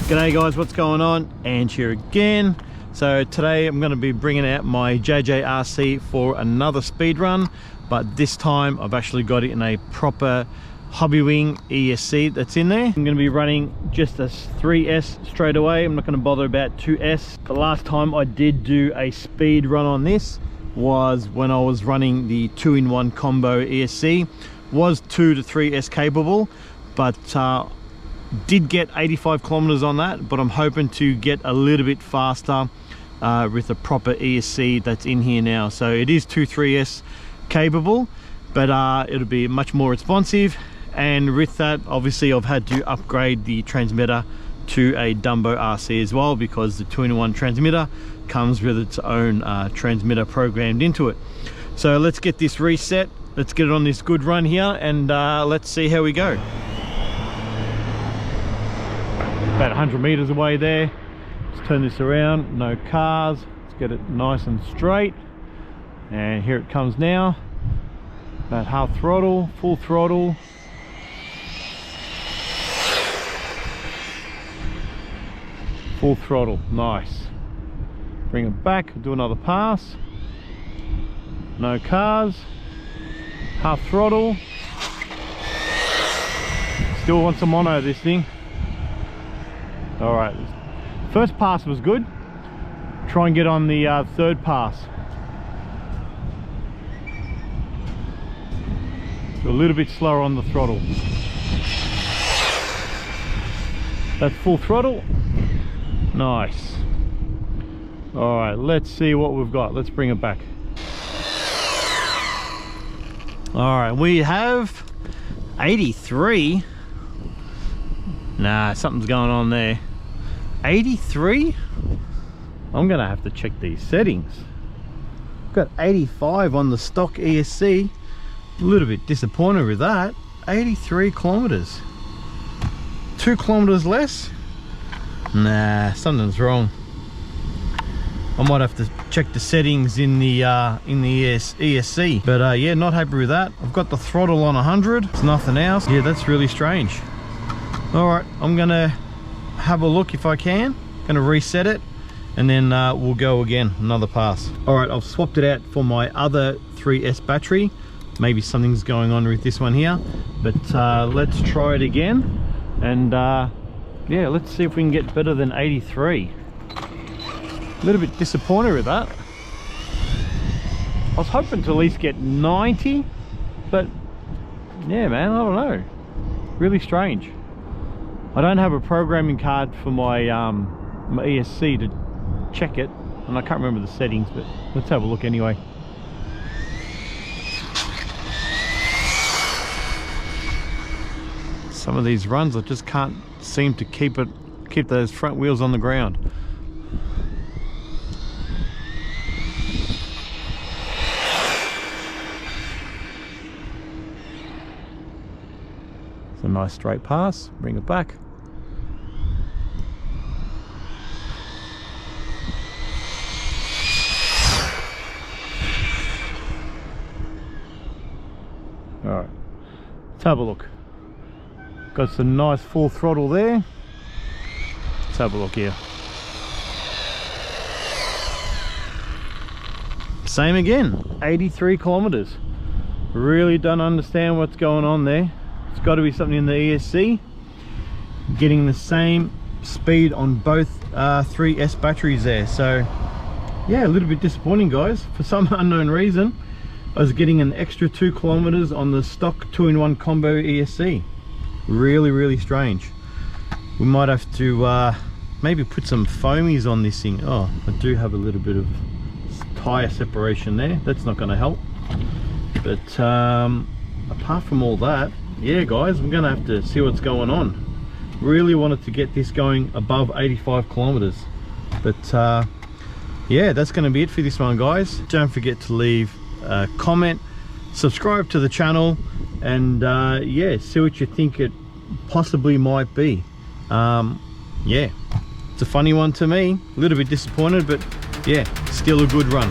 G'day guys, what's going on? And here again. So today I'm going to be bringing out my JJRC for another speed run, but this time I've actually got it in a proper hobbywing ESC that's in there. I'm going to be running just a 3S straight away. I'm not going to bother about 2S. The last time I did do a speed run on this was when I was running the 2-in-1 combo ESC. Was 2 to 3S capable, but did get 85 kilometers on that, but I'm hoping to get a little bit faster with a proper ESC that's in here now. So it is 2-3S capable, but it'll be much more responsive. And with that, obviously I've had to upgrade the transmitter to a dumbo RC as well, because the 2-in-1 transmitter comes with its own transmitter programmed into it. So let's get this reset, let's get it on this good run here, and let's see how we go. About 100 meters away there. Let's turn this around, no cars, let's get it nice and straight. And here it comes now. About half throttle, full throttle. Full throttle, nice. Bring it back, do another pass. No cars. Half throttle. Still want some mono this thing. All right, first pass was good. Try and get on the third pass. So a little bit slower on the throttle. That's full throttle. Nice. All right, let's see what we've got. Let's bring it back. All right, we have 83. Nah, something's going on there. 83? I'm gonna have to check these settings. Got 85 on the stock ESC. A little bit disappointed with that. 83 kilometers. 2 kilometers less? Nah, something's wrong. I might have to check the settings in the ESC. But yeah, not happy with that. I've got the throttle on 100. It's nothing else. Yeah, that's really strange. All right, I'm gonna have a look if I can. Gonna reset it, and then we'll go again, another pass. All right, I've swapped it out for my other 3S battery. Maybe something's going on with this one here, but let's try it again. And yeah, let's see if we can get better than 83. A little bit disappointed with that. I was hoping to at least get 90, but yeah, man, I don't know. Really strange. I don't have a programming card for my my ESC to check it, and I can't remember the settings, but let's have a look anyway. Some of these runs I just can't seem to keep those front wheels on the ground. It's a nice straight pass, bring it back. All right, let's have a look. Got some nice full throttle there. Let's have a look here. Same again, 83 kilometers. Really don't understand what's going on there. It's got to be something in the ESC. Getting the same speed on both 3S batteries there. So yeah, a little bit disappointing, guys. For some unknown reason, I was getting an extra 2 kilometers on the stock 2-in-1 combo ESC. Really strange. We might have to maybe put some foamies on this thing. Oh, I do have a little bit of tire separation there. That's not going to help. But apart from all that, yeah guys, I'm gonna have to see what's going on. Really wanted to get this going above 85 kilometers, but yeah, that's going to be it for this one, guys. Don't forget to leave a comment, subscribe to the channel, and yeah, see what you think it possibly might be. Yeah, it's a funny one to me, a little bit disappointed, but yeah, still a good run.